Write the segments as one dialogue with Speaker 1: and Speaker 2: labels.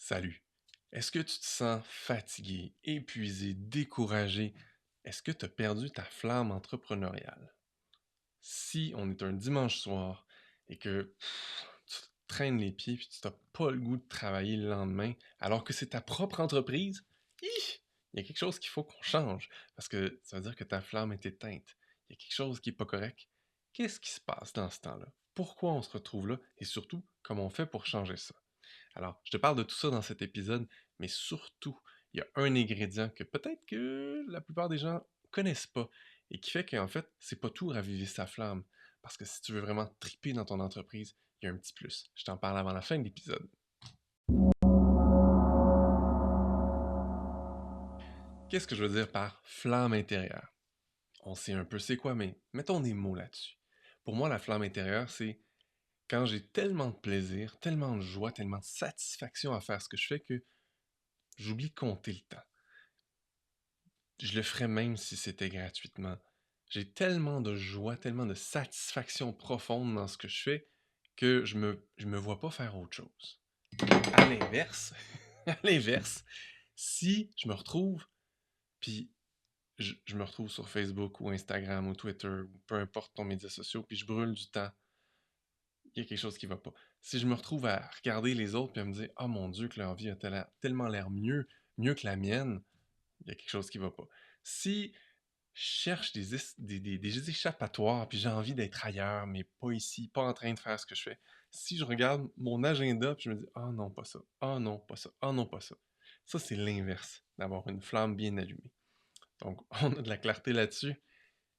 Speaker 1: Salut. Est-ce que tu te sens fatigué, épuisé, découragé? Est-ce que tu as perdu ta flamme entrepreneuriale? Si on est un dimanche soir et que tu te traînes les pieds et tu n'as pas le goût de travailler le lendemain, alors que c'est ta propre entreprise, il y a quelque chose qu'il faut qu'on change parce que ça veut dire que ta flamme est éteinte. Il y a quelque chose qui n'est pas correct. Qu'est-ce qui se passe dans ce temps-là? Pourquoi on se retrouve là? Et surtout, comment on fait pour changer ça? Alors, je te parle de tout ça dans cet épisode, mais surtout, il y a un ingrédient que peut-être que la plupart des gens connaissent pas et qui fait qu'en fait, c'est pas tout raviver sa flamme. Parce que si tu veux vraiment triper dans ton entreprise, il y a un petit plus. Je t'en parle avant la fin de l'épisode. Qu'est-ce que je veux dire par flamme intérieure? On sait un peu c'est quoi, mais mettons des mots là-dessus. Pour moi, la flamme intérieure, c'est quand j'ai tellement de plaisir, tellement de joie, tellement de satisfaction à faire ce que je fais que j'oublie de compter le temps. Je le ferais même si c'était gratuitement. J'ai tellement de joie, tellement de satisfaction profonde dans ce que je fais que je me vois pas faire autre chose. À l'inverse, à l'inverse, si je me retrouve, puis je me retrouve sur Facebook ou Instagram ou Twitter ou peu importe ton média social, puis je brûle du temps, il y a quelque chose qui va pas. Si je me retrouve à regarder les autres puis à me dire « Oh mon Dieu, que leur vie a tellement l'air mieux que la mienne », il y a quelque chose qui va pas. Si je cherche des échappatoires, puis j'ai envie d'être ailleurs, mais pas ici, pas en train de faire ce que je fais. Si je regarde mon agenda, puis je me dis ah non, pas ça, ah non, pas ça, ah non, pas ça. Ça, c'est l'inverse d'avoir une flamme bien allumée. Donc, on a de la clarté là-dessus.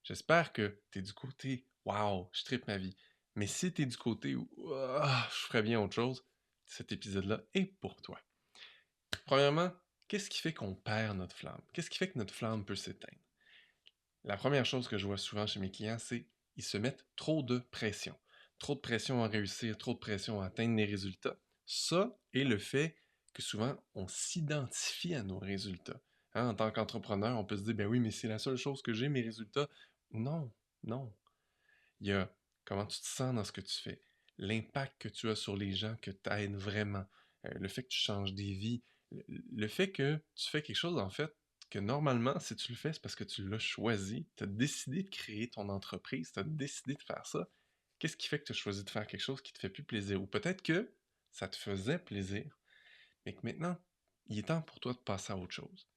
Speaker 1: J'espère que tu es du côté waouh, je tripe ma vie. Mais si tu es du côté où je ferais bien autre chose, cet épisode-là est pour toi. Premièrement, qu'est-ce qui fait qu'on perd notre flamme? Qu'est-ce qui fait que notre flamme peut s'éteindre? La première chose que je vois souvent chez mes clients, c'est qu'ils se mettent trop de pression. Trop de pression à réussir, trop de pression à atteindre les résultats. Ça et le fait que souvent, on s'identifie à nos résultats. Hein, en tant qu'entrepreneur, on peut se dire, ben oui, mais c'est la seule chose que j'ai, mes résultats. Non, non. Il y a comment tu te sens dans ce que tu fais, l'impact que tu as sur les gens, que tu aides vraiment, le fait que tu changes des vies, le fait que tu fais quelque chose, en fait, que normalement, si tu le fais, c'est parce que tu l'as choisi, tu as décidé de créer ton entreprise, tu as décidé de faire ça. Qu'est-ce qui fait que tu as choisi de faire quelque chose qui te fait plus plaisir? Ou peut-être que ça te faisait plaisir, mais que maintenant, il est temps pour toi de passer à autre chose.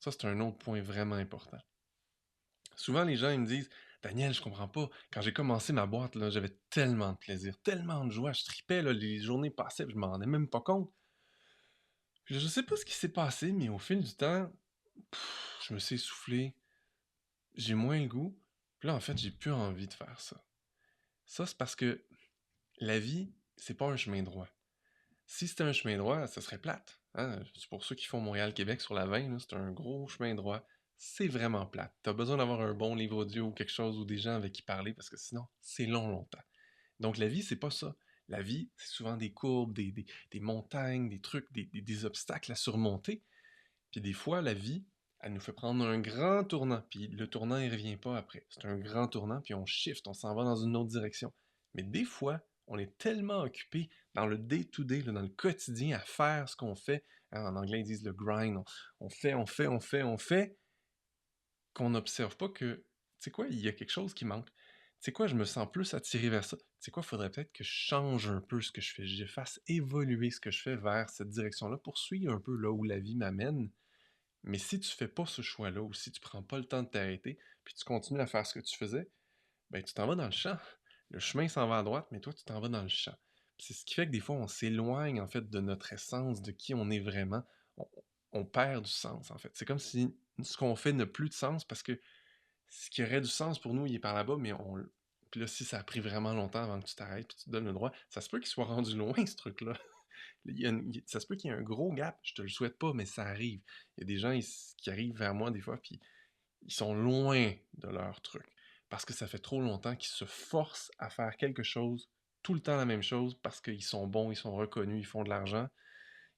Speaker 1: Ça, c'est un autre point vraiment important. Souvent, les gens ils me disent Daniel, je comprends pas. Quand j'ai commencé ma boîte, là, j'avais tellement de plaisir, tellement de joie. Je tripais, là, les journées passaient, puis je m'en rendais même pas compte. Puis je sais pas ce qui s'est passé, mais au fil du temps, je me suis essoufflé, j'ai moins le goût. Puis là, en fait, j'ai plus envie de faire ça. Ça, c'est parce que la vie, c'est pas un chemin droit. Si c'était un chemin droit, ça serait plate. Hein? C'est pour ceux qui font Montréal-Québec sur la 20, là, c'est un gros chemin droit. C'est vraiment plate. T'as besoin d'avoir un bon livre audio ou quelque chose ou des gens avec qui parler parce que sinon, c'est long, longtemps. Donc la vie, c'est pas ça. La vie, c'est souvent des courbes, des montagnes, des trucs, des obstacles à surmonter. Puis des fois, la vie, elle nous fait prendre un grand tournant. Puis le tournant, il revient pas après. C'est un grand tournant, puis on shift, on s'en va dans une autre direction. Mais des fois, on est tellement occupé dans le day-to-day, là, dans le quotidien, à faire ce qu'on fait. Hein, en anglais, ils disent le grind. On fait, qu'on n'observe pas que, tu sais quoi, il y a quelque chose qui manque. Tu sais quoi, je me sens plus attiré vers ça. Tu sais quoi, il faudrait peut-être que je change un peu ce que je fais. Je fasse évoluer ce que je fais vers cette direction-là pour suivre un peu là où la vie m'amène. Mais si tu fais pas ce choix-là, ou si tu prends pas le temps de t'arrêter, puis tu continues à faire ce que tu faisais, ben tu t'en vas dans le champ. Le chemin s'en va à droite, mais toi, tu t'en vas dans le champ. Puis c'est ce qui fait que des fois, on s'éloigne, en fait, de notre essence, de qui on est vraiment. On, on perd du sens, en fait. C'est comme si ce qu'on fait n'a plus de sens parce que ce qui aurait du sens pour nous, il est par là-bas, mais on... Puis là, si ça a pris vraiment longtemps avant que tu t'arrêtes, puis tu te donnes le droit, ça se peut qu'il soit rendu loin, ce truc-là. Ça se peut qu'il y ait un gros gap, je te le souhaite pas, mais ça arrive. Il y a des gens qui arrivent vers moi des fois, puis ils sont loin de leur truc. Parce que ça fait trop longtemps qu'ils se forcent à faire quelque chose, tout le temps la même chose, parce qu'ils sont bons, ils sont reconnus, ils font de l'argent.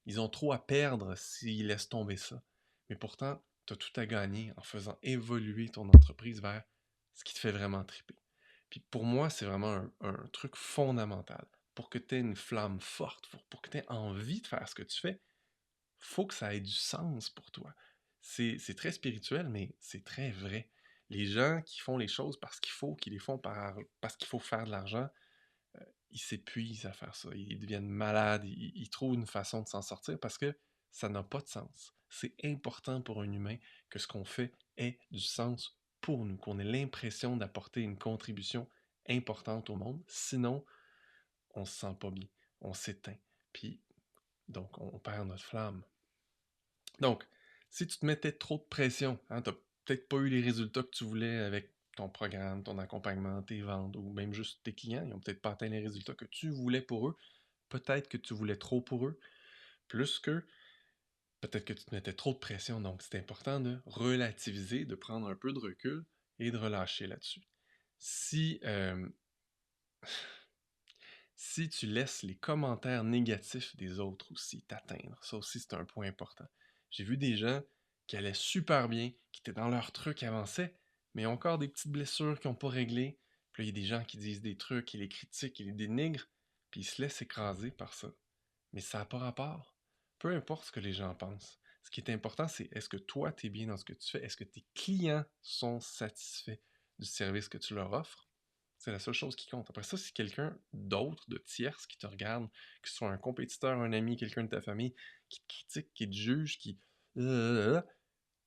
Speaker 1: Ils ont trop à perdre s'ils laissent tomber ça. Mais pourtant, tu as tout à gagner en faisant évoluer ton entreprise vers ce qui te fait vraiment triper. Puis pour moi, c'est vraiment truc fondamental. Pour que tu aies une flamme forte, pour que tu aies envie de faire ce que tu fais, faut que ça ait du sens pour toi. C'est très spirituel, mais c'est très vrai. Les gens qui font les choses parce qu'il faut, qui les font parce qu'il faut faire de l'argent, ils s'épuisent à faire ça. Ils deviennent malades, ils trouvent une façon de s'en sortir parce que ça n'a pas de sens. C'est important pour un humain que ce qu'on fait ait du sens pour nous, qu'on ait l'impression d'apporter une contribution importante au monde. Sinon, on se sent pas bien, on s'éteint. Puis, donc, on perd notre flamme. Donc, si tu te mettais trop de pression, hein, tu n'as peut-être pas eu les résultats que tu voulais avec ton programme, ton accompagnement, tes ventes, ou même juste tes clients, ils n'ont peut-être pas atteint les résultats que tu voulais pour eux, peut-être que tu voulais trop pour eux, plus que peut-être que tu te mettais trop de pression. Donc, c'est important de relativiser, de prendre un peu de recul et de relâcher là-dessus. Si, si tu laisses les commentaires négatifs des autres aussi t'atteindre, ça aussi c'est un point important. J'ai vu des gens qui allaient super bien, qui étaient dans leur truc, qui avançaient, mais ont encore des petites blessures qu'ils n'ont pas réglées. Puis là, il y a des gens qui disent des trucs, qui les critiquent, qui les dénigrent, puis ils se laissent écraser par ça. Mais ça n'a pas rapport. Peu importe ce que les gens pensent. Ce qui est important, c'est est-ce que toi, tu es bien dans ce que tu fais? Est-ce que tes clients sont satisfaits du service que tu leur offres? C'est la seule chose qui compte. Après ça, si quelqu'un d'autre, de tierce, qui te regarde, que ce soit un compétiteur, un ami, quelqu'un de ta famille, qui te critique, qui te juge, qui...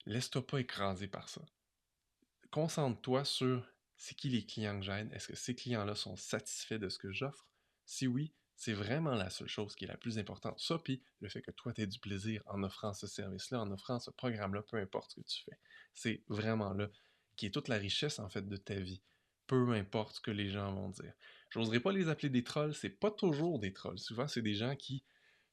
Speaker 1: laisse-toi pas écraser par ça. Concentre-toi sur c'est qui les clients que j'aide. Est-ce que ces clients-là sont satisfaits de ce que j'offre? Si oui, c'est vraiment la seule chose qui est la plus importante. Ça, puis le fait que toi, tu aies du plaisir en offrant ce service-là, en offrant ce programme-là, peu importe ce que tu fais. C'est vraiment là qui est toute la richesse, en fait, de ta vie. Peu importe ce que les gens vont dire. J'oserais pas les appeler des trolls, c'est pas toujours des trolls. Souvent, c'est des gens qui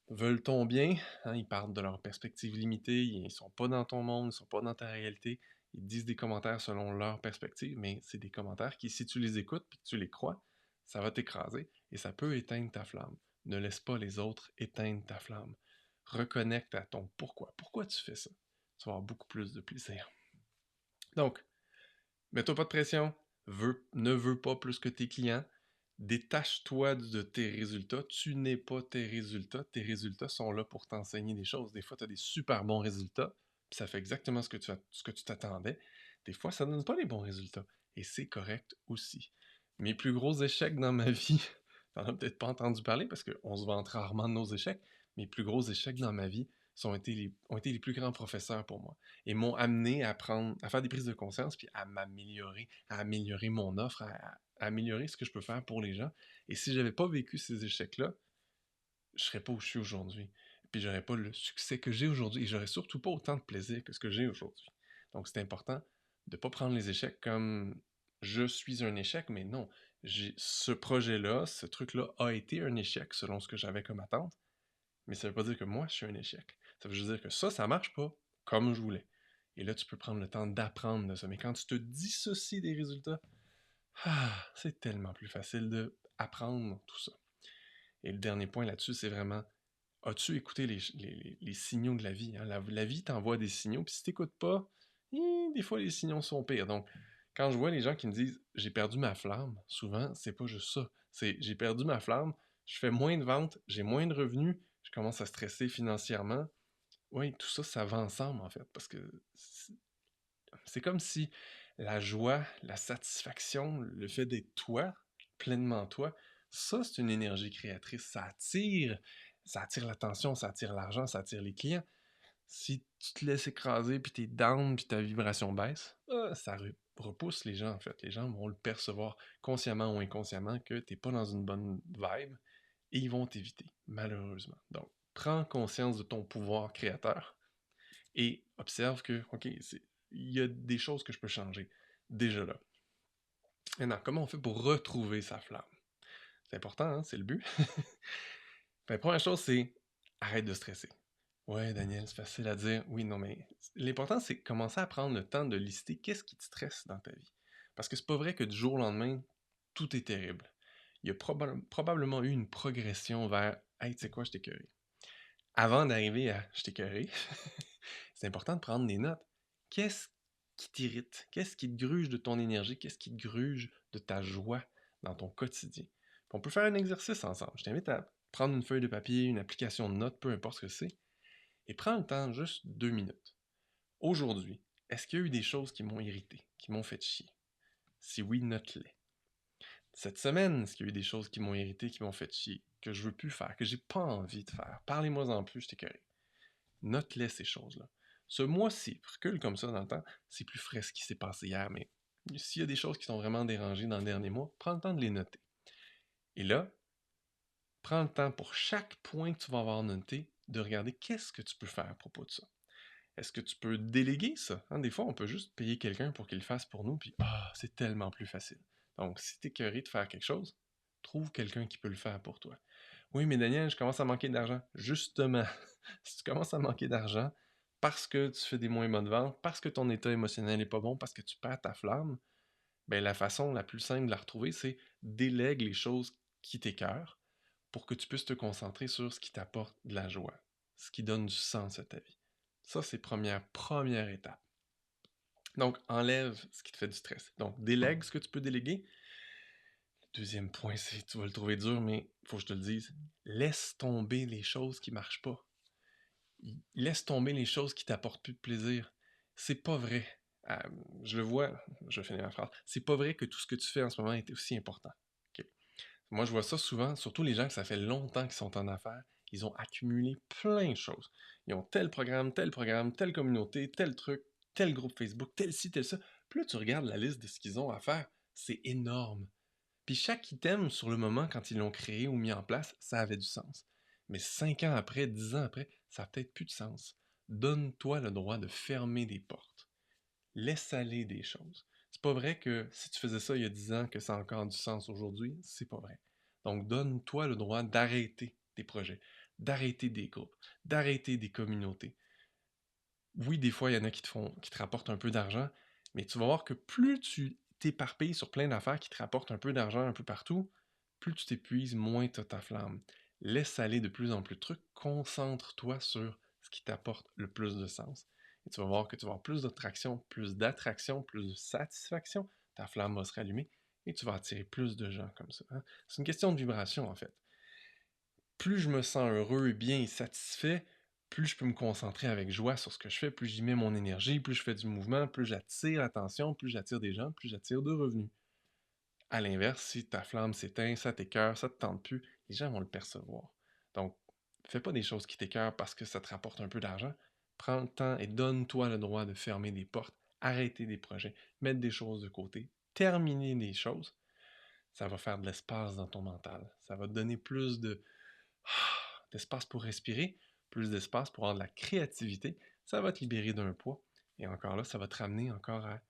Speaker 1: veulent ton bien, hein, ils partent de leur perspective limitée, ils sont pas dans ton monde, ils sont pas dans ta réalité, ils disent des commentaires selon leur perspective, mais c'est des commentaires qui, si tu les écoutes et que tu les crois, ça va t'écraser et ça peut éteindre ta flamme. Ne laisse pas les autres éteindre ta flamme. Reconnecte à ton pourquoi. Pourquoi tu fais ça? Tu vas avoir beaucoup plus de plaisir. Donc, mets-toi pas de pression, ne veux pas plus que tes clients, détache-toi de tes résultats. Tu n'es pas tes résultats. Tes résultats sont là pour t'enseigner des choses. Des fois, tu as des super bons résultats, puis ça fait exactement ce que tu t'attendais. Des fois, ça ne donne pas les bons résultats. Et c'est correct aussi. Mes plus gros échecs dans ma vie, t'en as peut-être pas entendu parler parce qu'on se vante rarement de nos échecs. Mes plus gros échecs dans ma vie ont été les plus grands professeurs pour moi et m'ont amené à faire des prises de conscience puis à m'améliorer, à améliorer mon offre, à améliorer ce que je peux faire pour les gens. Et si j'avais pas vécu ces échecs-là, je serais pas où je suis aujourd'hui. Puis j'aurais pas le succès que j'ai aujourd'hui et j'aurais surtout pas autant de plaisir que ce que j'ai aujourd'hui. Donc c'est important de pas prendre les échecs comme je suis un échec, mais non. Ce projet-là, ce truc-là a été un échec selon ce que j'avais comme attente, mais ça veut pas dire que moi, je suis un échec. Ça veut juste dire que ça marche pas comme je voulais. Et là, tu peux prendre le temps d'apprendre de ça. Mais quand tu te dissocies des résultats, c'est tellement plus facile d'apprendre tout ça. Et le dernier point là-dessus, c'est vraiment, as-tu écouté les signaux de la vie? Hein? La vie t'envoie des signaux, puis si t'écoutes pas, des fois les signaux sont pires. Donc, quand je vois les gens qui me disent j'ai perdu ma flamme, souvent, c'est pas juste ça. C'est j'ai perdu ma flamme, je fais moins de ventes, j'ai moins de revenus, je commence à stresser financièrement. Oui, tout ça, ça va ensemble en fait, parce que c'est comme si la joie, la satisfaction, le fait d'être toi, pleinement toi, ça, c'est une énergie créatrice. Ça attire l'attention, ça attire l'argent, ça attire les clients. Si tu te laisses écraser, puis t'es down, puis ta vibration baisse, ça repousse les gens, en fait. Les gens vont le percevoir consciemment ou inconsciemment que t'es pas dans une bonne vibe et ils vont t'éviter, malheureusement. Donc, prends conscience de ton pouvoir créateur et observe que, OK, il y a des choses que je peux changer déjà là. Maintenant, comment on fait pour retrouver sa flamme? C'est important, hein? C'est le but. La première chose, c'est arrête de stresser. Ouais, Daniel, c'est facile à dire. Oui, non, mais l'important, c'est commencer à prendre le temps de lister qu'est-ce qui te stresse dans ta vie. Parce que c'est pas vrai que du jour au lendemain, tout est terrible. Il y a probablement eu une progression vers hey, tu sais quoi, je t'écœuré. Avant d'arriver à je t'écœuré, c'est important de prendre des notes. Qu'est-ce qui t'irrite? Qu'est-ce qui te gruge de ton énergie? Qu'est-ce qui te gruge de ta joie dans ton quotidien? Puis on peut faire un exercice ensemble. Je t'invite à prendre une feuille de papier, une application de notes, peu importe ce que c'est, Et prends le temps, juste 2 minutes. Aujourd'hui, est-ce qu'il y a eu des choses qui m'ont irrité, qui m'ont fait chier? Si oui, note-les. Cette semaine, est-ce qu'il y a eu des choses qui m'ont irrité, qui m'ont fait chier, que je veux plus faire, que j'ai pas envie de faire? Parlez-moi en plus, je t'écœure. Note-les ces choses-là. Ce mois-ci, recule comme ça dans le temps, c'est plus frais ce qui s'est passé hier, mais s'il y a des choses qui t'ont vraiment dérangé dans le dernier mois, prends le temps de les noter. Et là, prends le temps pour chaque point que tu vas avoir noté de regarder qu'est-ce que tu peux faire à propos de ça. Est-ce que tu peux déléguer ça? Hein, des fois, on peut juste payer quelqu'un pour qu'il le fasse pour nous, puis c'est tellement plus facile. Donc, si tu es curé de faire quelque chose, trouve quelqu'un qui peut le faire pour toi. Oui, mais Daniel, je commence à manquer d'argent. Justement, si tu commences à manquer d'argent parce que tu fais des moins bonnes ventes, parce que ton état émotionnel n'est pas bon, parce que tu perds ta flamme, ben la façon la plus simple de la retrouver, c'est délègue les choses qui t'écœurent pour que tu puisses te concentrer sur ce qui t'apporte de la joie, ce qui donne du sens à ta vie. Ça, c'est première étape. Donc, enlève ce qui te fait du stress. Donc, délègue ce que tu peux déléguer. Le deuxième point, c'est, tu vas le trouver dur, mais il faut que je te le dise, laisse tomber les choses qui marchent pas. Laisse tomber les choses qui t'apportent plus de plaisir. C'est pas vrai. Euh, je le vois, je vais finir ma phrase. C'est pas vrai que tout ce que tu fais en ce moment est aussi important. Ok. Moi, je vois ça souvent, surtout les gens que ça fait longtemps qu'ils sont en affaires, ils ont accumulé plein de choses. Ils ont tel programme, telle communauté, tel truc, tel groupe Facebook, tel ci, tel ça. Puis là, tu regardes la liste de ce qu'ils ont à faire, c'est énorme. Puis chaque item, sur le moment, quand ils l'ont créé ou mis en place, ça avait du sens. Mais 5 ans après, 10 ans après, ça n'a peut-être plus de sens. Donne-toi le droit de fermer des portes. Laisse aller des choses. C'est pas vrai que si tu faisais ça il y a 10 ans, que ça a encore du sens aujourd'hui. C'est pas vrai. Donc, donne-toi le droit d'arrêter des projets, d'arrêter des groupes, d'arrêter des communautés. Oui, des fois, il y en a qui te rapportent un peu d'argent, mais tu vas voir que plus tu t'éparpilles sur plein d'affaires qui te rapportent un peu d'argent un peu partout, plus tu t'épuises, moins tu as ta flamme. Laisse aller de plus en plus de trucs, concentre-toi sur ce qui t'apporte le plus de sens. Et tu vas voir que tu vas avoir plus d'attraction, plus de satisfaction, ta flamme va se rallumer et tu vas attirer plus de gens comme ça. Hein. C'est une question de vibration en fait. Plus je me sens heureux, bien et satisfait, plus je peux me concentrer avec joie sur ce que je fais, plus j'y mets mon énergie, plus je fais du mouvement, plus j'attire l'attention, plus j'attire des gens, plus j'attire de revenus. À l'inverse, si ta flamme s'éteint, ça t'écoeure, ça te tente plus, les gens vont le percevoir. Donc, fais pas des choses qui t'écoeurent parce que ça te rapporte un peu d'argent. Prends le temps et donne-toi le droit de fermer des portes, arrêter des projets, mettre des choses de côté, terminer des choses. Ça va faire de l'espace dans ton mental. Ça va te donner plus d'espace pour respirer, plus d'espace pour avoir de la créativité. Ça va te libérer d'un poids. Et encore là, ça va te ramener encore à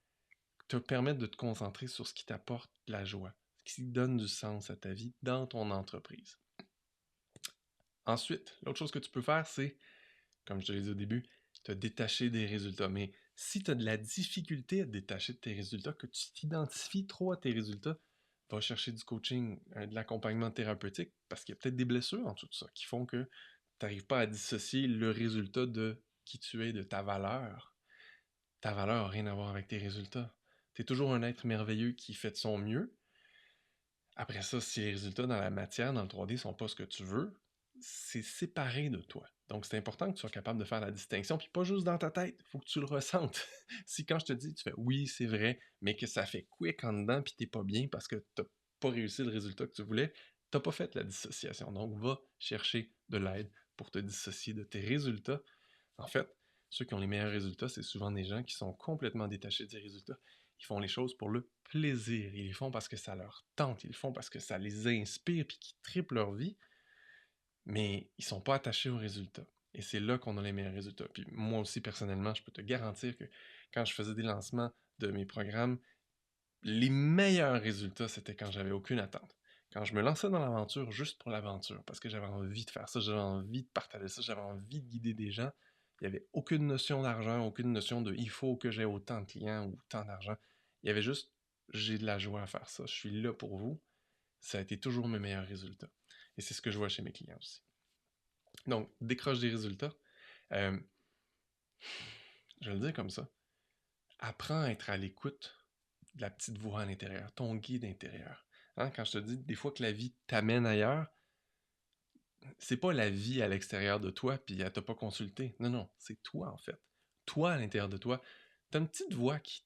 Speaker 1: te permettre de te concentrer sur ce qui t'apporte de la joie, ce qui donne du sens à ta vie dans ton entreprise. Ensuite, l'autre chose que tu peux faire, c'est, comme je te l'ai dit au début, te détacher des résultats. Mais si tu as de la difficulté à te détacher de tes résultats, que tu t'identifies trop à tes résultats, va chercher du coaching, de l'accompagnement thérapeutique, parce qu'il y a peut-être des blessures en tout ça qui font que tu n'arrives pas à dissocier le résultat de qui tu es, de ta valeur. Ta valeur n'a rien à voir avec tes résultats. Tu es toujours un être merveilleux qui fait de son mieux. Après ça, si les résultats dans la matière, dans le 3D, sont pas ce que tu veux, c'est séparé de toi. Donc, c'est important que tu sois capable de faire la distinction, puis pas juste dans ta tête, il faut que tu le ressentes. Si quand je te dis, tu fais oui, c'est vrai, mais que ça fait quick en dedans, puis t'es pas bien parce que t'as pas réussi le résultat que tu voulais, t'as pas fait la dissociation. Donc, va chercher de l'aide pour te dissocier de tes résultats. En fait, ceux qui ont les meilleurs résultats, c'est souvent des gens qui sont complètement détachés des résultats. Ils font les choses pour le plaisir. Ils les font parce que ça leur tente. Ils le font parce que ça les inspire puis qu'ils triplent leur vie. Mais ils sont pas attachés aux résultats. Et c'est là qu'on a les meilleurs résultats. Puis moi aussi, personnellement, je peux te garantir que quand je faisais des lancements de mes programmes, les meilleurs résultats, c'était quand j'avais aucune attente. Quand je me lançais dans l'aventure juste pour l'aventure, parce que j'avais envie de faire ça, j'avais envie de partager ça, j'avais envie de guider des gens, il n'y avait aucune notion d'argent, aucune notion de il faut que j'ai autant de clients ou tant d'argent. Il y avait juste j'ai de la joie à faire ça, je suis là pour vous. Ça a été toujours mes meilleurs résultats. Et c'est ce que je vois chez mes clients aussi. Donc, décroche des résultats. Euh, je vais le dire comme ça. Apprends à être à l'écoute de la petite voix à l'intérieur, ton guide intérieur. Hein, quand je te dis des fois que la vie t'amène ailleurs, c'est pas la vie à l'extérieur de toi, puis elle t'a pas consulté. Non, non, c'est toi, en fait. Toi, à l'intérieur de toi, t'as une petite voix qui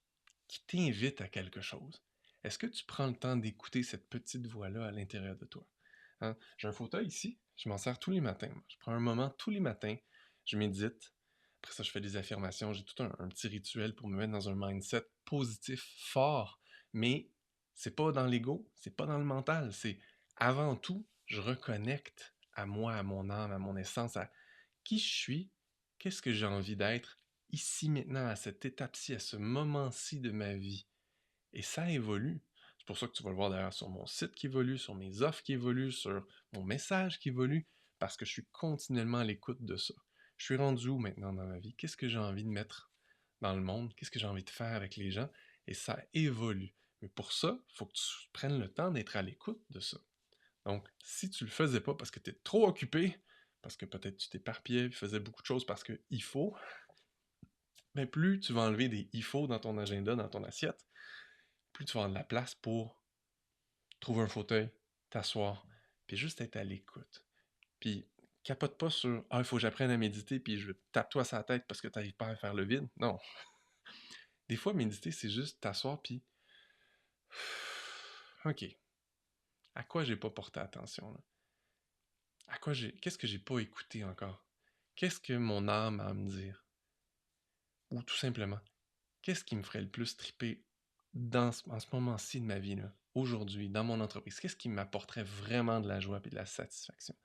Speaker 1: t'invite à quelque chose. Est-ce que tu prends le temps d'écouter cette petite voix-là à l'intérieur de toi? Hein? J'ai un fauteuil ici, je m'en sers tous les matins. Moi. Je prends un moment tous les matins, je médite. Après ça, je fais des affirmations. J'ai tout un petit rituel pour me mettre dans un mindset positif, fort. Mais c'est pas dans l'ego, c'est pas dans le mental. C'est avant tout, je reconnecte à moi, à mon âme, à mon essence, à qui je suis, qu'est-ce que j'ai envie d'être ici maintenant, à cette étape-ci, à ce moment-ci de ma vie. Et ça évolue. C'est pour ça que tu vas le voir d'ailleurs sur mon site qui évolue, sur mes offres qui évoluent, sur mon message qui évolue, parce que je suis continuellement à l'écoute de ça. Je suis rendu où maintenant dans ma vie? Qu'est-ce que j'ai envie de mettre dans le monde? Qu'est-ce que j'ai envie de faire avec les gens? Et ça évolue. Mais pour ça, il faut que tu prennes le temps d'être à l'écoute de ça. Donc, si tu le faisais pas parce que tu es trop occupé, parce que peut-être tu t'éparpillais, faisais beaucoup de choses parce que il faut, mais plus tu vas enlever des il faut dans ton agenda, dans ton assiette, plus tu vas avoir de la place pour trouver un fauteuil, t'asseoir, puis juste être à l'écoute. Puis capote pas sur ah, il faut que j'apprenne à méditer, puis je tape toi sur la tête parce que t'arrives pas à faire le vide. Non. Des fois, méditer, c'est juste t'asseoir, puis OK. À quoi j'ai pas porté attention, là? Qu'est-ce que j'ai pas écouté encore? Qu'est-ce que mon âme a à me dire? Ou tout simplement, qu'est-ce qui me ferait le plus triper en ce moment-ci de ma vie, là, aujourd'hui, dans mon entreprise? Qu'est-ce qui m'apporterait vraiment de la joie et de la satisfaction?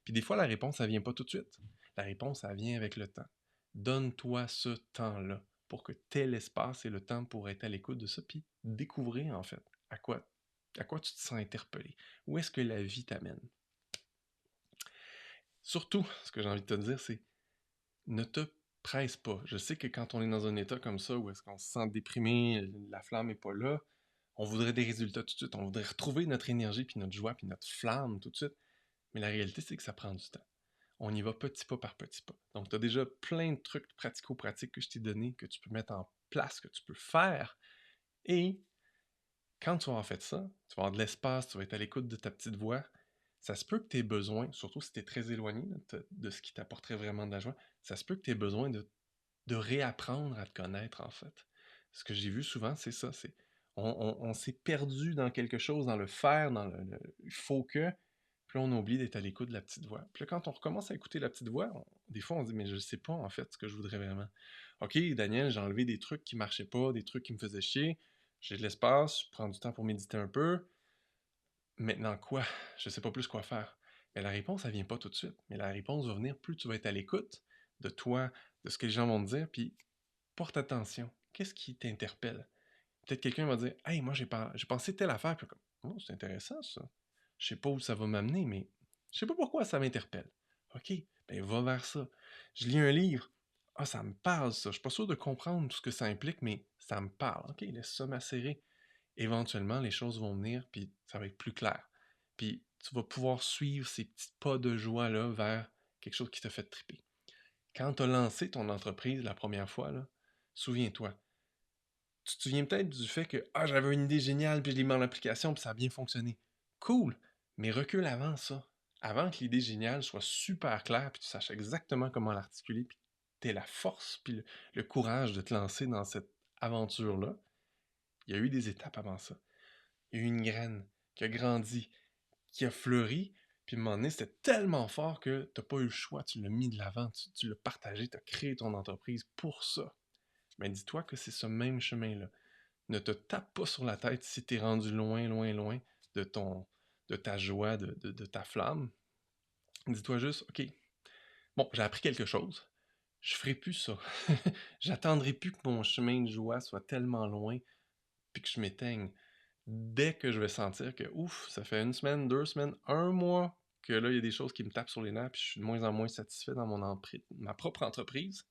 Speaker 1: Puis des fois, la réponse, ça vient pas tout de suite. La réponse, ça vient avec le temps. Donne-toi ce temps-là pour que tu aies l'espace et le temps pour être à l'écoute de ça, puis découvrir, en fait, à quoi tu te sens interpellé. Où est-ce que la vie t'amène? Surtout, ce que j'ai envie de te dire, c'est ne te presse pas. Je sais que quand on est dans un état comme ça, où est-ce qu'on se sent déprimé, la flamme n'est pas là, on voudrait des résultats tout de suite, on voudrait retrouver notre énergie, puis notre joie, puis notre flamme tout de suite. Mais la réalité, c'est que ça prend du temps. On y va petit pas par petit pas. Donc, tu as déjà plein de trucs pratico-pratiques que je t'ai donnés, que tu peux mettre en place, que tu peux faire. Et quand tu vas avoir fait ça, tu vas avoir de l'espace, tu vas être à l'écoute de ta petite voix. Ça se peut que tu aies besoin, surtout si tu es très éloigné de ce qui t'apporterait vraiment de la joie, ça se peut que tu aies besoin de réapprendre à te connaître, en fait. Ce que j'ai vu souvent, c'est ça, c'est on s'est perdu dans quelque chose, dans le faire, dans le il faut que, puis là, on oublie d'être à l'écoute de la petite voix. Puis là, quand on recommence à écouter la petite voix, des fois, on dit, mais je sais pas, en fait, ce que je voudrais vraiment. OK, Daniel, j'ai enlevé des trucs qui marchaient pas, des trucs qui me faisaient chier, j'ai de l'espace, je prends du temps pour méditer un peu. Maintenant quoi? Je sais pas plus quoi faire. Mais la réponse, elle vient pas tout de suite. Mais la réponse va venir plus tu vas être à l'écoute de toi, de ce que les gens vont te dire, puis porte attention. Qu'est-ce qui t'interpelle? Peut-être quelqu'un va dire Hey, moi j'ai pensé telle affaire, puis comme Oh, c'est intéressant ça. Je sais pas où ça va m'amener, mais je sais pas pourquoi ça m'interpelle. OK, ben va vers ça. Je lis un livre. Ah, ça me parle ça. Je suis pas sûr de comprendre tout ce que ça implique, mais ça me parle. OK, laisse ça macérer. Éventuellement, les choses vont venir, puis ça va être plus clair. Puis tu vas pouvoir suivre ces petits pas de joie-là vers quelque chose qui te fait triper. Quand tu as lancé ton entreprise la première fois, là, souviens-toi, tu te souviens peut-être du fait que ah, j'avais une idée géniale, puis je l'ai mis en application, puis ça a bien fonctionné. Cool, mais recule avant ça. Avant que l'idée géniale soit super claire, puis tu saches exactement comment l'articuler, puis tu aies la force, puis le courage de te lancer dans cette aventure-là, il y a eu des étapes avant ça. Il y a eu une graine qui a grandi, qui a fleuri, puis à un moment donné, c'était tellement fort que tu n'as pas eu le choix, tu l'as mis de l'avant, tu l'as partagé, tu as créé ton entreprise pour ça. Mais dis-toi que c'est ce même chemin-là. Ne te tape pas sur la tête si tu es rendu loin, loin, loin de ta joie, de ta flamme. Dis-toi juste, OK, bon, j'ai appris quelque chose, je ferai plus ça. J'attendrai plus que mon chemin de joie soit tellement loin, puis que je m'éteigne. Dès que je vais sentir que, ouf, ça fait une semaine, 2 semaines, un mois, que là, il y a des choses qui me tapent sur les nerfs, puis je suis de moins en moins satisfait dans ma propre entreprise,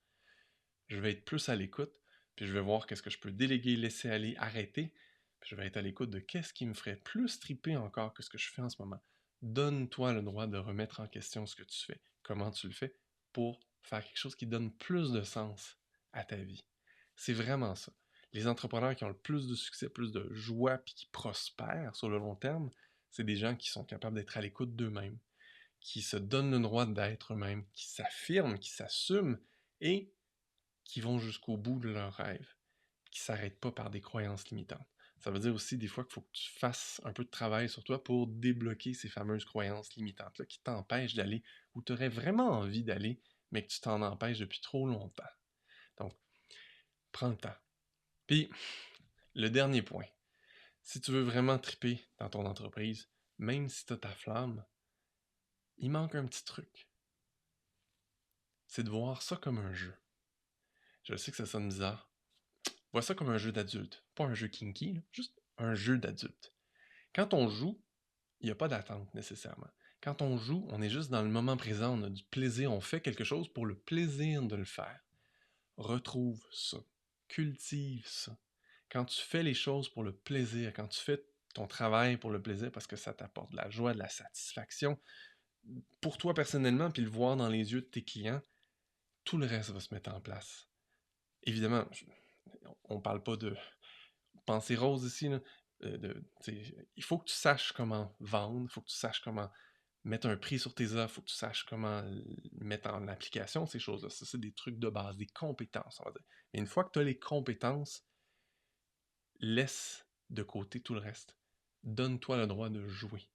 Speaker 1: je vais être plus à l'écoute, puis je vais voir qu'est-ce que je peux déléguer, laisser aller, arrêter, puis je vais être à l'écoute de qu'est-ce qui me ferait plus triper encore que ce que je fais en ce moment. Donne-toi le droit de remettre en question ce que tu fais, comment tu le fais, pour faire quelque chose qui donne plus de sens à ta vie. C'est vraiment ça. Les entrepreneurs qui ont le plus de succès, plus de joie, puis qui prospèrent sur le long terme, c'est des gens qui sont capables d'être à l'écoute d'eux-mêmes, qui se donnent le droit d'être eux-mêmes, qui s'affirment, qui s'assument et qui vont jusqu'au bout de leurs rêves, qui ne s'arrêtent pas par des croyances limitantes. Ça veut dire aussi des fois qu'il faut que tu fasses un peu de travail sur toi pour débloquer ces fameuses croyances limitantes-là qui t'empêchent d'aller où tu aurais vraiment envie d'aller, mais que tu t'en empêches depuis trop longtemps. Donc, prends le temps. Puis, le dernier point, si tu veux vraiment triper dans ton entreprise, même si tu as ta flamme, il manque un petit truc. C'est de voir ça comme un jeu. Je sais que ça sonne bizarre. Vois ça comme un jeu d'adulte. Pas un jeu kinky, là, juste un jeu d'adulte. Quand on joue, il n'y a pas d'attente nécessairement. Quand on joue, on est juste dans le moment présent, on a du plaisir, on fait quelque chose pour le plaisir de le faire. Retrouve ça. Cultive ça. Quand tu fais les choses pour le plaisir, quand tu fais ton travail pour le plaisir parce que ça t'apporte de la joie, de la satisfaction, pour toi personnellement, puis le voir dans les yeux de tes clients, tout le reste va se mettre en place. Évidemment, on parle pas de pensée rose ici, là. Il faut que tu saches comment vendre, il faut que tu saches comment mettre un prix sur tes offres, il faut que tu saches comment mettre en application ces choses-là. Ça, c'est des trucs de base, des compétences, on va dire. Mais une fois que tu as les compétences, laisse de côté tout le reste. Donne-toi le droit de jouer.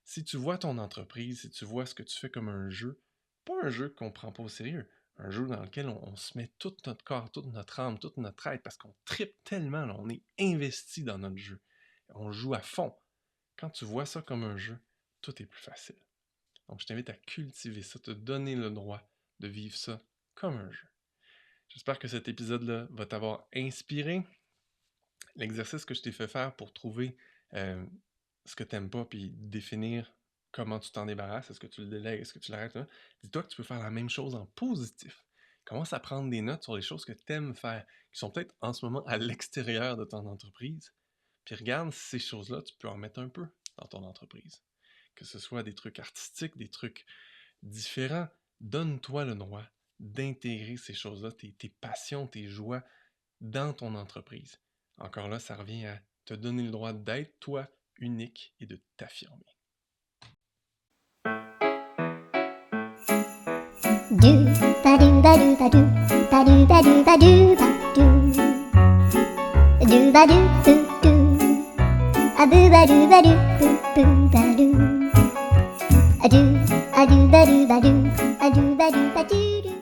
Speaker 1: Si tu vois ton entreprise, si tu vois ce que tu fais comme un jeu, pas un jeu qu'on ne prend pas au sérieux, un jeu dans lequel on se met tout notre corps, toute notre âme, toute notre être, parce qu'on tripe tellement, là, on est investi dans notre jeu. On joue à fond. Quand tu vois ça comme un jeu, tout est plus facile. Donc, je t'invite à cultiver ça, te donner le droit de vivre ça comme un jeu. J'espère que cet épisode-là va t'avoir inspiré. L'exercice que je t'ai fait faire pour trouver ce que tu n'aimes pas, puis définir comment tu t'en débarrasses, est-ce que tu le délègues, est-ce que tu l'arrêtes, là? Dis-toi que tu peux faire la même chose en positif. Commence à prendre des notes sur les choses que tu aimes faire, qui sont peut-être en ce moment à l'extérieur de ton entreprise, puis regarde si ces choses-là, tu peux en mettre un peu dans ton entreprise. Que ce soit des trucs artistiques, des trucs différents, donne-toi le droit d'intégrer ces choses-là, tes passions, tes joies dans ton entreprise. Encore là, ça revient à te donner le droit d'être toi unique et de t'affirmer.
Speaker 2: Do ba do ba do ba do ba do ba do ba do ba do boo do a boo ba do ba do boo ba do a do ba do ba do a do ba do ba do.